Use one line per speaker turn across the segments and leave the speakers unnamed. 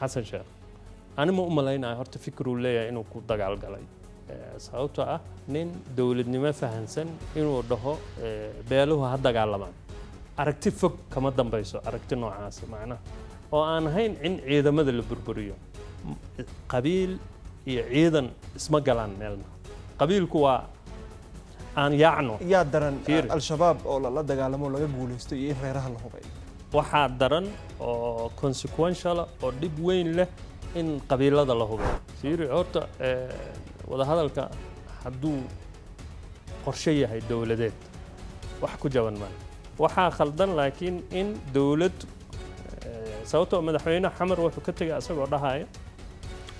xasan sheekh ani ma u malaynayo horta fikiruu leeyahay inuu ku dagaal galay sababtoo ah nin dowladnimo fahansan inuu dhaho beeluhu ha dagaalamaan aragti fog kama dambayso aragti noocaas macnaha oo aan ahayn in ciidamada la burburiyo qabiil iyo ciidan isma galaan meelna qabiilku waa aan yaacno
yaa daran al-shabaab oo la dagaalamo laga guulaysto iyo in reeraha la hubay
waxaa daran oo consequential oo dhib weyn leh in qabiilada la hubeeyo fiiri horta wadahadalka hadduu qorshe yahay dowladeed wax ku jaban maan waxaa khaldan laakiin in dowlad sababtoo madaxweynaha xamar wuxuu ka tegay asagoo dhahaya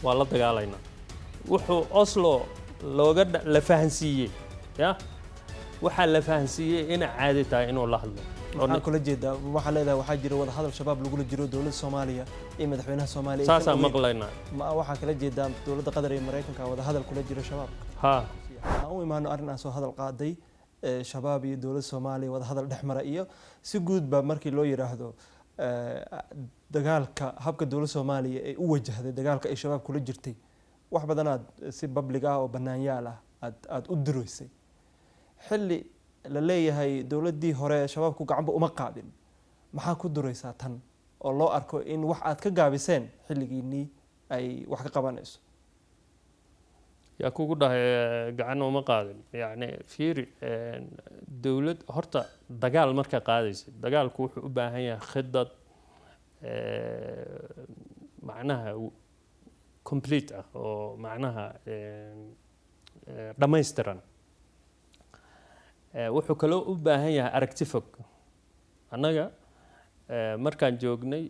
waa la dagaalaynaa wuxuu Oslo la fahansiiyey ya waxaa la fahansiiyey in caadi tahay inuu la hadlo
waxaan kula jeedaa waxaa leedahay waxaa jira wada hadal shabaab lagula jiro dowladda Soomaaliya iyo madaxweynaha Soomaaliya
saasa maqlaynaa
waxaa kala jeedaa dowladda Qatar iyo Mareykanka wada hadal kula jiro shabaab
ha
aan u imaano arrin aan soo hadal qaaday shabaab iyo dowladda Soomaaliya wada hadal dhexmara iyo si guud ba markii loo yiraahdo dagaalka habka dowladda Soomaaliya ay u wajahday dagaalka ay shabaab kula jirtay wax badan aad si public ah oo banaanyaal ah aad u diroysay xilli la leeyahay dowladdii hore shabaabku gacanba uma qaadin maxaa ku duraysaa tan oo loo arko in wax aad ka gaabiseen xilligiinii ay wax ka qabanayso
yaa kugu dhahay gacan uma qaadin yacni fiiri dowlad horta dagaal marka qaadaysa dagaalku wuxuu u baahan yahay khidad macnaha complete ah oo macnaha dhammaystiran wuxuu kaloo u baahan yahay aragti fog annaga markaan joognay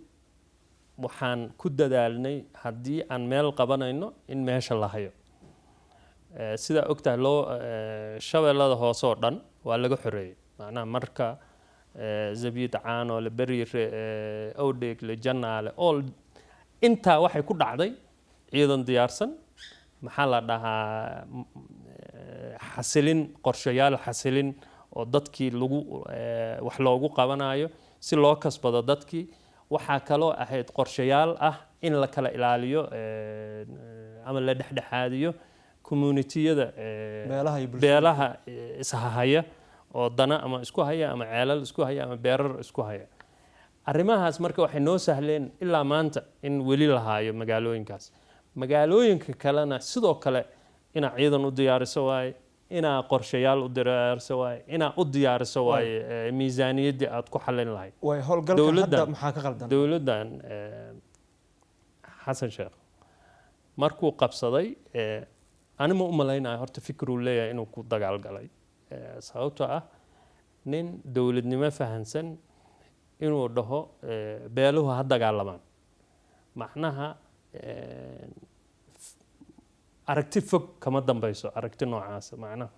waxaan ku dadaalnay haddii aan meel qabanayno in meesha la hayo sida ogtahay loo shabeellada hoose oo dhan waa laga xoreeyay macnaha marka zabiid caano la bariire awdheeg la jannaale all intaa waxay ku dhacday ciidan diyaarsan maxaa la dhahaa xasilin qorshayaal xasilin oo dadkii lagu wax loogu qabanayo si loo kasbado dadkii waxaa kaloo ahayd qorshayaal ah in la kala ilaaliyo ama la dhexdhexaadiyo community-yada beelaha ishahaya oo dana ama isku haya ama ceelal isku haya ama beerar isku haya arrimahaas marka waxay noo sahleen ilaa maanta in weli la haayo magaalooyinkaas magaalooyinka kalena sidoo kale inaa ciidan u diyaariso waaye inaa qorshayaal u diyaariso waaye inaa u diyaariso waaye miisaaniyaddii aad ku xallin lahayd
way howlgalka hadda maxaa ka qaldan
dowladdan xasan sheekh markuu qabsaday ani ma u malaynayo horta fikiruu leeyahay inuu ku dagaal galay sababtoo ah nin dowladnimo fahansan inuu dhaho beeluhu ha dagaalamaan macnaha aragti fog kama dambayso aragti noocaas macnaha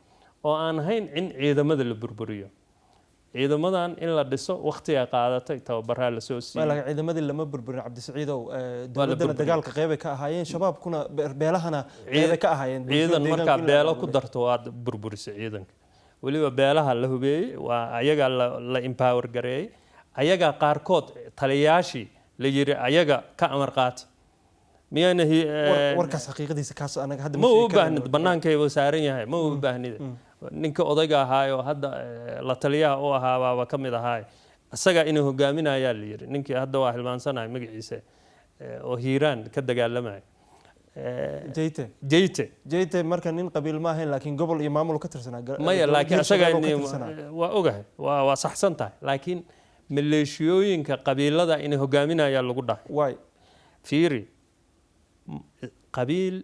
oo aan ahayn in ciidamada la burburiyo ciidamadan in la dhiso waqtiga qaadatay tababaraa la soo siiyay
malaga ciidamadii lama burburin Cabdi Saciidow dowladda dagaalka qeyb ka ahaayeen shabaabkuna beelahana qeyb ka ahaayeen
ciidan marka beelo ku darto waad burburisay ciidanka waliba beelaha la hubeeyay waa ayaga la empower gareeyay ayaga qaarkood taliyayaashii la yiri ayaga ka amar qaata miyana
warkaas xaqiiqadiisa kaas anaga hadda
ma u baahnid bannaankayba saaran yahay ma u baahnid ninka odayga ahaayo hadda la taliyaha u ahaa baaba ka mid ahaay isaga inuu hogaaminayaa la yiri ninkii hadda waa hilmaansanahay magaciisa oo hiiraan ka dagaalamay
jeyte marka nin qabiil ma ahayn laakiin gobol iyo maamul ka tirsanaa
maya laakiin isaga waa ogahay waa saxsan tahay laakiin maleeshiyooyinka qabiilada inay hogaaminayaa lagu dhahay
way
fiiri qabiil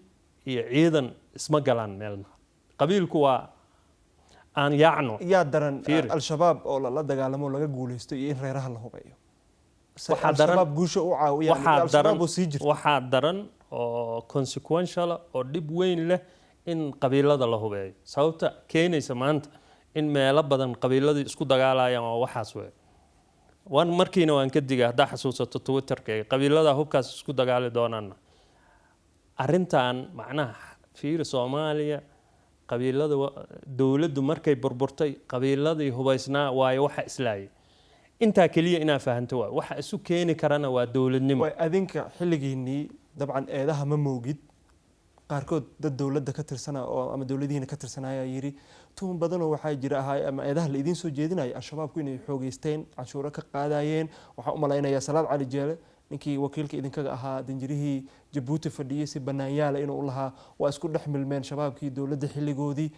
iyo ciidan isma galaan meelna qabiilku waa aan yaacno
yaa daran al-shabaab oo la dagaalamo laga guulaysto iyo in reeraha la hubeeyo
waxaa daran
guusha u caawiya
waxaa daran oo consequential oo dhib weyn leh in qabiilada la hubeeyo sababta keenaysa maanta in meelo badan qabiiladii isku dagaalayaan oo waxaas weey markiina waan ka digay haddaa xasuusato Twitterkayga qabiilada hubkaas isku dagaali doonaan arrintan macnaha fiir Soomaaliya qabiilada dawladdu markay burburtay qabiiladii hubaysnaa waayo waxa islaayay intaa keliya inaa fahanto waa waxa isu keeni karana waa dowladnimo.
way adinka xilligiinii dabcan eedaha ma moogid qaarkood dad dowladda ka tirsana oo ama dowladihiina ka tirsanaya yiri tuun badanoo waxaa jira ahaa ama eedaha la idiin soo jeedinaya al-shabaabku inay xoogeysteen canshuuro ka qaadayeen. waxaan u malaynayaa Salaad Cali Jeele ninkii wakiilka idinkaga ahaa danjirihii Jabuuti fadhiyay si banaanyaala inuu lahaa waa isku dhex milmeen shabaabkii dowladda xilligoodii.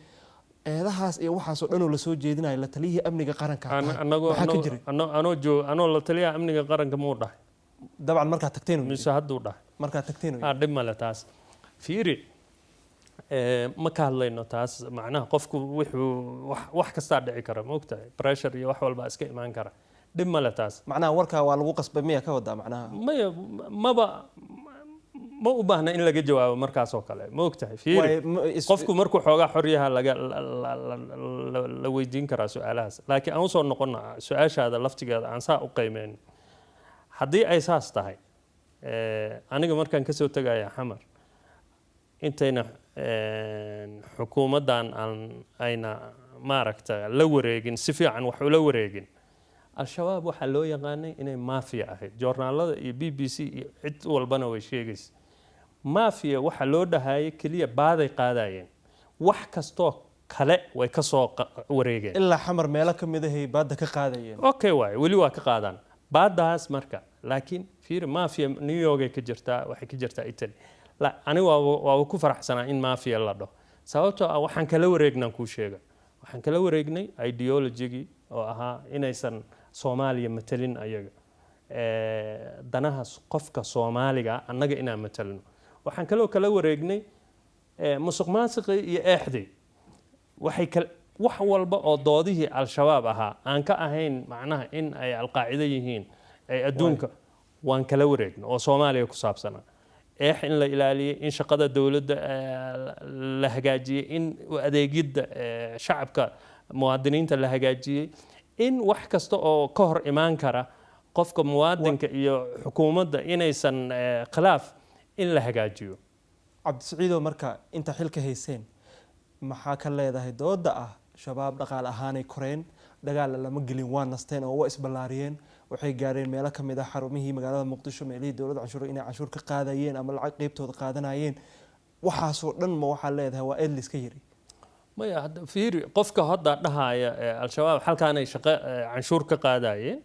eedahaas iyo waxaas oo dhan oo la soo jeedinaya la taliyihii amniga qaranka
anoo la taliyaha amniga qaranka muu dhahay
dabcan markaa tagteen
mise hadduu dhahay
markaa tagteen
dhib male taas fiiri ma ka hadlayno taas macnaha qofku wuxuu wax kastaa dhici kara ma ogtahay pressure iyo wax walba iska imaan kara dhib male taas
macnaha warkaa waa lagu qasbay miya ka wadaa macnaha
maya ma u baahna in laga jawaabo markaas oo kale ma ogtahay fiiri qofku markuu xoogaa xoryaha la weydiin karaa su-aalahaas laakiin aan usoo noqona su-aashaada laftigeeda aan saa u qiimeyn haddii ay saas tahay aniga markaan kasoo tegaya xamar intayna xukuumaddan ayna maaragta la wareegin si fiican wax ula wareegin al-shabaab waxaa loo yaqaanay inay maafiya ahayd joornaalada iyo BBC iyo cid walbana way sheegaysa maafiya waxaa loo dhahayay keliya baaday qaadayeen wax kastoo kale way ka soo wareegeen
ilaa xamar meelo ka mid ahay baadda ka qaadayeen
okay waay weli waa ka qaadaan baadaas marka laakiin fiir maafiya New York ay ka jirtaa waxay ka jirtaa Italy la aniga waa ku faraxsanaa in maafiya la dhaho sababtoo ah waxaan kala wareegnaa ku sheega waxaan kala wareegnay ideology oo ahaa inaysan Soomaaliya matalin ayaga danaha qofka Soomaaliga annaga inaan matalno waxaan kaloo kala wareegnay musuqmaasuqi iyo eexdi waxay wax walba oo doodihii al-shabaab ahaa aan ka ahayn macnaha in ay al-qaacida yihiin ay adduunka waan kala wareegnay oo Soomaaliya ku saabsanaa eex in la ilaaliyo in shaqada dawladda la hagaajiyo in adeegida shacabka muwaadiniinta la hagaajiyay in wax kasta oo ka hor imaan kara qofka muwaadinka iyo xukuumadda inaysan khilaaf in la hagaajiyo.
Cabdisiciido marka inta xilka hayseen maxaa ka leedahay dooda ah shabaab dhaqaale ahaanay koreen dagaal lama gelin waa nasteen oo waa isballaariyeen waxay gaareen meelo ka mid ah xarumihii magaalada Muqdisho meelihii dawladda canshuur inay canshuur ka qaadayeen ama lacag qaybtooda qaadanayeen waxaasoo dhan ma waxaa leedahay waa eed liska yiri
maya fiiri qofka hadda dhahaya al-shabaab halkaanay shaqo canshuur ka qaadayeen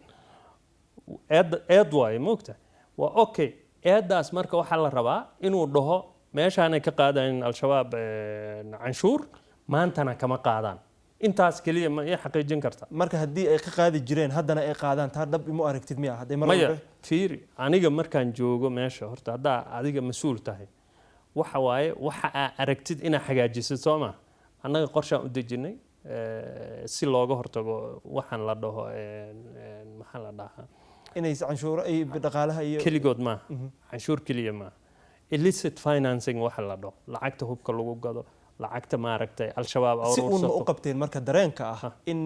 eed waay moogta waa okay eedaas marka waxaa la rabaa inuu dhaho meeshaanay ka qaadayeen al-shabaab canshuur maantana kama qaadaan intaas kaliya ma ay xaqiijin karta
marka haddii ay ka qaadi jireen haddana ay qaadaan taa dhab ima aragtid miya hadday mar
maya fiiri aniga markaan joogo meesha horta haddaa adiga mas-uul tahay waxa waaye waxa aa aragtid inaa xagaajisid soo ma annaga qorshaan u dejinay si looga hortago waxaan la dhaho maxaa la dhahaa
inay canshuur ay dhaqaalaha iyo
keligood ma canshuur keliya ma illicit financing waxa la dhaho lacagta hubka lagu gado lacagta maaragtay al-shabaab
si uun u qabteen marka dareenka ah in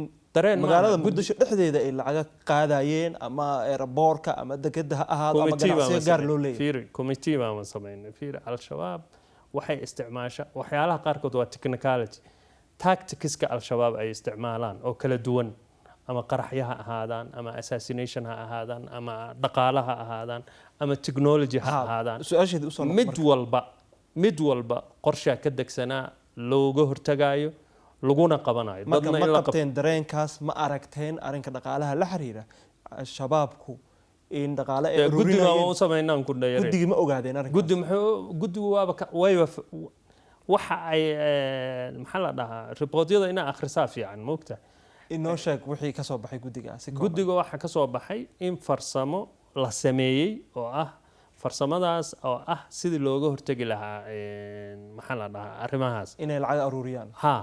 magaalada Muqdisho dhexdeeda ay lacag qaadayeen ama airportka ama dekedda ha ahaado ama ganacsiga gaar loo leeyahay
fiiri committee baan sameynay fiiri al-shabaab waxay isticmaashaa waxyaalaha qaarkood waa technicality tacticska al-shabaab ay isticmaalaan oo kala duwan ama qaraxyaha ahaadaan ama assassination ha ahaadaan ama dhaqaalaha ahaadaan ama technology ha ahaadaan
su'aasheedu u soo
mid walba qorshe ka degsanaa looga hortagayo laguna qabanayo
dadna in la qabteen dareenkaas ma aragteen arinka dhaqaalaha la xiriira shabaabku in dhaqaale ay
guddiga oo sameynaan ku dheeray
guddiga ma ogaadeen arinka
guddigu waaba wayba waxa ay maxaa la dhahaa reportyada ina akhrisaa fiican moogta
inoo sheeg wixii ka soo baxay guddigaasi
guddiga waxa ka soo baxay in farsamo la sameeyay oo ah farsamadaas oo ah sidii looga hortagi lahaa maxaa la dhahaa arrimahaas
inay lacag aruuriyaan
ha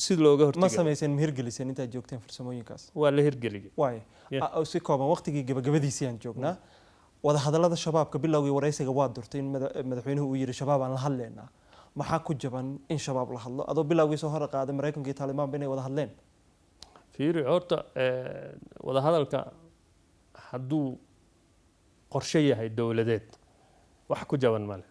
sidii looga hortagi
ma sameeyeen hirgeliseen inta joogteen farsamooyinkaas
waa la hirgeliyay
waay si kooban waqtigii gabagabadiisii aan joognaa wada hadallada shabaabka bilowgii wareysiga waa durtay in madaxweynuhu uu yiri shabaab aan la hadleynaa maxaa ku jaban in shabaab la hadlo adoo bilowgii soo hor qaaday Mareykanka iyo Taliban inay wada hadleen
fiiri horta wada hadalka hadduu qorshe yahay dawladeed wax ku jaban male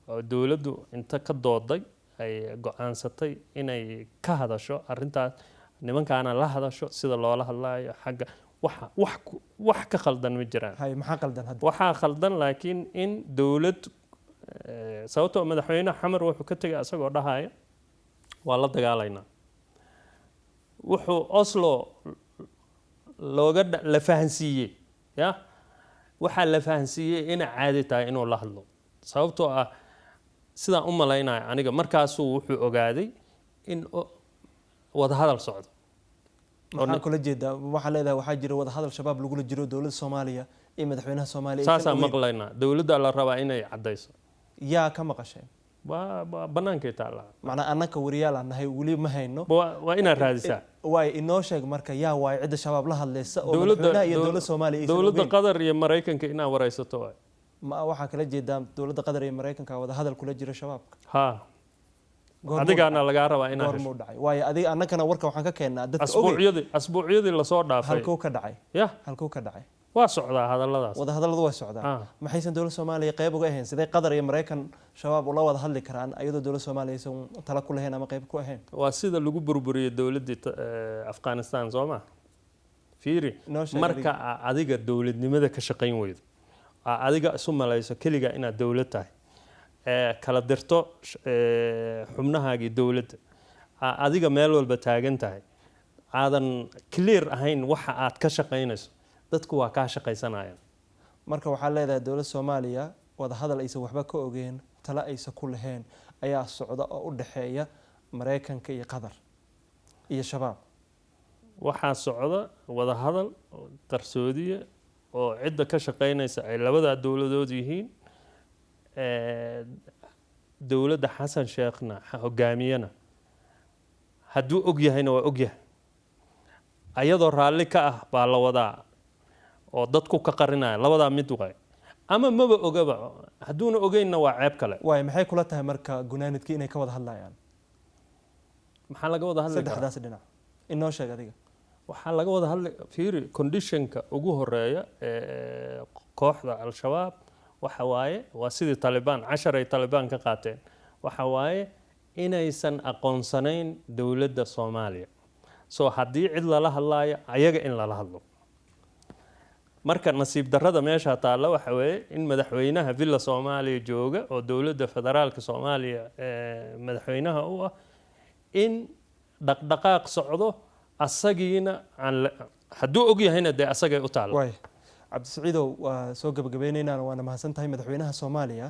oo dawladdu inta ka dooday ay go'aansatay inay ka hadasho arrintaas nimankaana la hadasho sida loola hadlaayo xagga wax ka khaldan ma jiraan.
hay maxaa qaldan hadda
waxaa khaldan laakiin in dowlad sababtoo madaxweynaha xamar wuxuu ka tegay asagoo dhahaya waa la dagaalaynaa. wuxuu Oslo la fahansiiyey waxaa la fahansiiyey inay caadi tahay inuu la hadlo, sababtoo ah sidaan u malaynayo aniga markaasuu wuxuu ogaaday in wadahadal socdo.
maxaa kula jeedaa waxaa leedahay waxaa jira wadahadal shabaab lagula jiro dowladda Soomaaliya iyo madaxweynaha Soomaaliya
saasaan maqlaynaa. dowladda la rabaa inay caddayso.
yaa ka maqasheen
waa bannaankay taallaa.
macnaa annaka wariyaal aan nahay weli ma hayno.
waa inaad raadisaa.
waay inoo sheeg marka yaa waay cidda shabaab la hadlaysa oo madaxweynaha iyo dowladda Soomaaliya aysan
dowladda
ogeyn.
Qatar iyo Mareykanka inaad waraysato waay.
ma waxaa kala jeedaa dowladda Qatar iyo Mareykanka wadahadal kula jira shabaabka.
adigaana lagaa rabaa inaad
goormuu dhacay waayo adiga annagana warka waxaan ka keennaa dadka ogey
asbuucyadii lasoo dhaafay.
halkuu ka dhacay halkuu ka dhacay
waa socdaa hadalladaas.
wadahadalladu waa socdaa. maxaysan dowladda Soomaaliya qayb uga ahayn sidee Qatar iyo Mareykan shabaab ula wada hadli karaan ayadoo dowladda Soomaaliya aysan tala ku lahayn ama qayb ku ahayn.
waa sida lagu burburiyay dowladdii Afghanistan soo ma fiiri marka adiga dowladnimada ka shaqayn weydo adiga isu malayso kaliya inaad dowlad tahay kala dirto xubnahaagii dowladda adiga meel walba taagan tahay aadan clear ahayn waxa aad ka shaqaynayso dadku waa ka shaqaysanayaan.
marka waxaa leedahay dowladda Soomaaliya wadahadal aysan waxba ka ogeen tala aysan ku lahayn ayaa socda oo u dhaxeeya Mareykanka iyo Qatar iyo shabaab.
waxaa socda wadahadal qarsoodiye oo cidda ka shaqaynaysa ay labada dowladood yihiin. dowladda Xasan Sheekhna hogaamiyana hadduu og yahayna waa og yahay ayadoo raalli ka ah baa la wadaa oo dadku ka qarinaya labadaa mid waay ama maba ogaba hadduuna ogeynna waa ceeb kale.
waay maxay kula tahay marka gunaanidkii inay ka wada hadlayaan
maxaa laga wada hadli karaa
saddexdaas dhinac inoo sheeg adiga.
waxaa laga wada hadli fiiri conditionka ugu horeeya ee kooxda al-shabaab waxa waaye waa sidii Taliban 10 ay Taliban ka qaateen waxa waaye inaysan aqoonsanayn dowladda Soomaaliya. soo haddii cid lala hadlaayo ayaga in lala hadlo. marka nasiib darrada meesha taalla waxa weeye in madaxweynaha villa Soomaaliya jooga oo dowladda federaalka Soomaaliya madaxweynaha u ah in dhaqdhaqaaq socdo asagiina hadduu og yahayna dee asagay u taalla.
cabdisiciidow waa soo gabagabaynaynaan waana mahadsan tahay. madaxweynaha Soomaaliya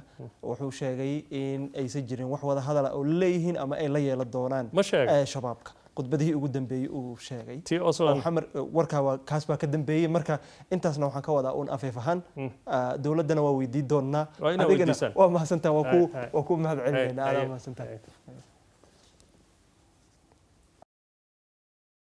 wuxuu sheegay in aysan jirin wax wada hadal oo leeyihiin ama ay la yeelan doonaan shabaabka. khudbadihii ugu dambeeyay uu sheegay warkaa waa kaas baa ka dambeeyay marka intaasna waxaan ka wadaa uun afeef ahaan dowladdana waa weydiin doonaa adigana waa mahadsantahay waa ku mahad celinaynaa. adaa mahadsantahay.